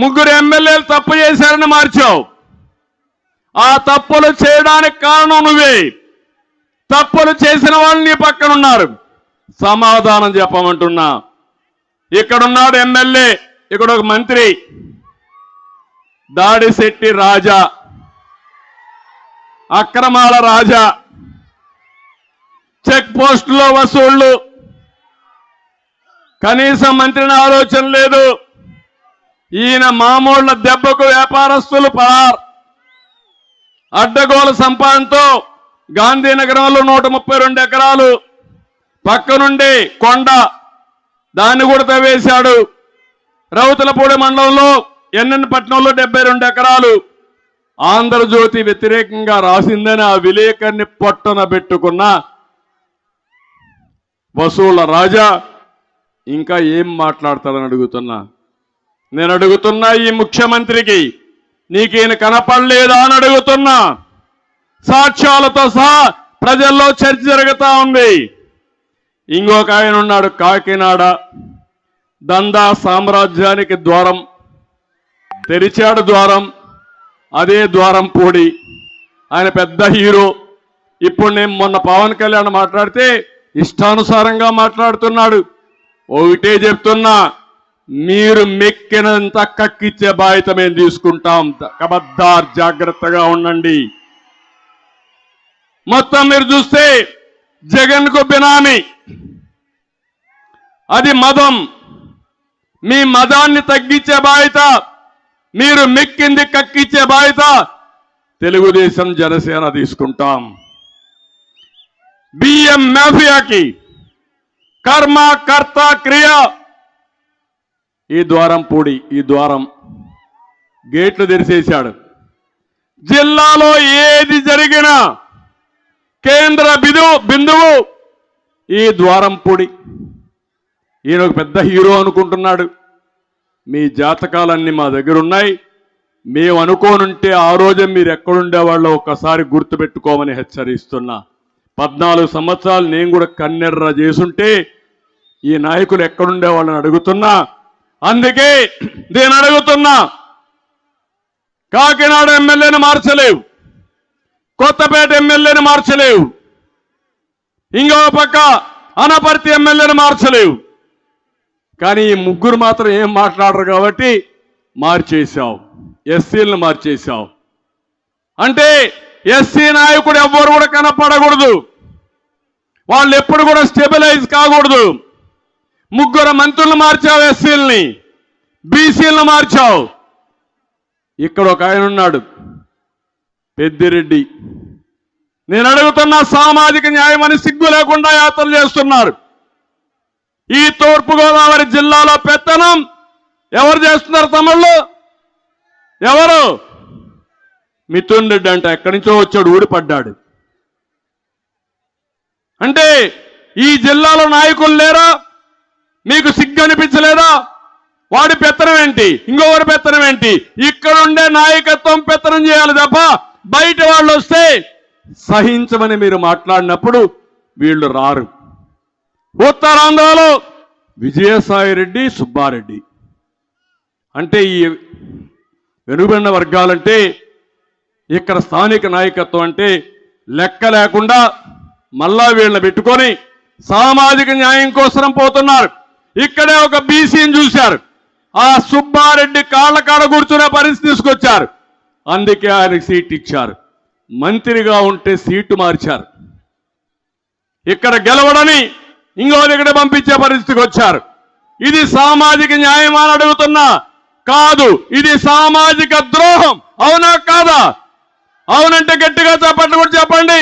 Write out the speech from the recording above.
ముగ్గురు ఎమ్మెల్యేలు తప్పు చేశారని మార్చావు. ఆ తప్పులు చేయడానికి కారణం నువ్వే. తప్పులు చేసిన వాళ్ళు నీ పక్కన ఉన్నారు. సమాధానం చెప్పమంటున్నా. ఇక్కడున్నాడు ఎమ్మెల్యే, ఇక్కడ ఒక మంత్రి దాడిశెట్టి రాజా, అక్రమాల రాజా, చెక్ పోస్టులో వసూళ్లు, కనీసం మంత్రిని ఆలోచన లేదు. ఈయన మామూళ్ల దెబ్బకు వ్యాపారస్తులు పరార్. అడ్డగోలు సంపాదనతో గాంధీనగరంలో 132 ఎకరాలు, పక్కనుండి కొండ, దాన్ని కూడా తవ్వేశాడు. రౌతులపూడి మండలంలో ఎన్నెన్నపట్నంలో 72 ఎకరాలు. ఆంధ్రజ్యోతి వ్యతిరేకంగా రాసిందని ఆ విలేకరిని పొట్టన పెట్టుకున్న వసూళ్ల రాజా ఇంకా ఏం మాట్లాడతాడని అడుగుతున్నా. నేను అడుగుతున్నా ఈ ముఖ్యమంత్రికి, నీకేను కనపడలేదా అని అడుగుతున్నా. సాక్ష్యాలతో సహా ప్రజల్లో చర్చ జరుగుతా ఉంది. ఇంకొక ఆయన ఉన్నాడు కాకినాడ, దందా సామ్రాజ్యానికి ద్వారం తెరిచాడు. ద్వారం, అదే ద్వారం పూడి. ఆయన పెద్ద హీరో. ఇప్పుడు నేను మొన్న పవన్ కళ్యాణ్ మాట్లాడితే ఇష్టానుసారంగా మాట్లాడుతున్నాడు. ఒకటే చెప్తున్నా, మీరు మెక్కినంత కక్కిచ్చే బాధ్యత మేము తీసుకుంటాం. ఖబర్దార్, జాగ్రత్తగా ఉండండి. మొత్తం మీరు చూస్తే జగన్ కు బినామీ, అది మదం. మీ మదాన్ని తగ్గించే బాధ్యత, మీరు మెక్కింది కక్కిచ్చే బాధ్యత తెలుగుదేశం జనసేన తీసుకుంటాం. బియ్యం మాఫియాకి కర్మ కర్త క్రియ ఈ ద్వారం పూడి, ఈ ద్వారం గేట్లు తెరిచేశాడు. జిల్లాలో ఏది జరిగినా కేంద్ర బిందువు ఈ ద్వారం పూడి. ఈయన ఒక పెద్ద హీరో అనుకుంటున్నాడు. మీ జాతకాలన్నీ మా దగ్గర ఉన్నాయి. మేము అనుకోనుంటే ఆ రోజే మీరు ఎక్కడుండేవాళ్ళో ఒక్కసారి గుర్తుపెట్టుకోమని హెచ్చరిస్తున్నా. 14 సంవత్సరాలు నేను కూడా కన్నెర్ర చేసుంటే ఈ నాయకులు ఎక్కడుండేవాళ్ళని అడుగుతున్నా. అందుకే నేను అడుగుతున్నా, కాకినాడ ఎమ్మెల్యేని మార్చలేవు, కొత్తపేట ఎమ్మెల్యేని మార్చలేవు, ఇంకో పక్క అనపర్తి ఎమ్మెల్యేని మార్చలేవు. కానీ ఈ ముగ్గురు మాత్రం ఏం మాట్లాడరు కాబట్టి మార్చేశావు. ఎస్సీలను మార్చేశావు. అంటే ఎస్సీ నాయకుడు ఎవ్వరు కూడా కనపడకూడదు, వాళ్ళు ఎప్పుడు కూడా స్టెబిలైజ్ కాకూడదు. ముగ్గురు మంత్రులు మార్చావు, ఎస్సీలని, బీసీలను మార్చావు. ఇక్కడ ఒక ఆయన ఉన్నాడు పెద్దిరెడ్డి. నేను అడుగుతున్న సామాజిక న్యాయం అని సిగ్గు లేకుండా యాత్రలు చేస్తున్నారు. ఈ తూర్పుగోదావరి జిల్లాలో పెత్తనం ఎవరు చేస్తున్నారు తమ్ముళ్ళు? ఎవరు? మిథున్ రెడ్డి అంట, ఎక్కడి నుంచో వచ్చాడు, ఊడిపడ్డాడు. అంటే ఈ జిల్లాలో నాయకులు లేరా? మీకు సిగ్గు అనిపించలేదా? వాడి పెత్తనం ఏంటి, ఇంకొకరి పెత్తనం ఏంటి? ఇక్కడుండే నాయకత్వం పెత్తనం చేయాలి తప్ప బయట వాళ్ళు వస్తే సహించమని మీరు మాట్లాడినప్పుడు వీళ్ళు రారు. ఉత్తరాంధ్రలో విజయసాయిరెడ్డి, సుబ్బారెడ్డి అంటే ఈ వెనుకబడిన వర్గాలంటే, ఇక్కడ స్థానిక నాయకత్వం అంటే లెక్క లేకుండా మళ్ళా వీళ్ళని పెట్టుకొని సామాజిక న్యాయం కోసం పోతున్నారు. ఇక్కడే ఒక బీసీని చూశారు, ఆ సుబ్బారెడ్డి కాళ్ళ కాడ కూర్చునే పరిస్థితి తీసుకొచ్చారు. అందుకే ఆయనకు సీట్ ఇచ్చారు. మంత్రిగా ఉంటే సీటు మార్చారు. ఇక్కడ గెలవడని ఇంకో దగ్గర పంపించే పరిస్థితికి వచ్చారు. ఇది సామాజిక న్యాయం అని అడుగుతున్నా. కాదు, ఇది సామాజిక ద్రోహం. అవునా కాదా? అవునంటే గట్టిగా చెప్పండి, కూడా చెప్పండి.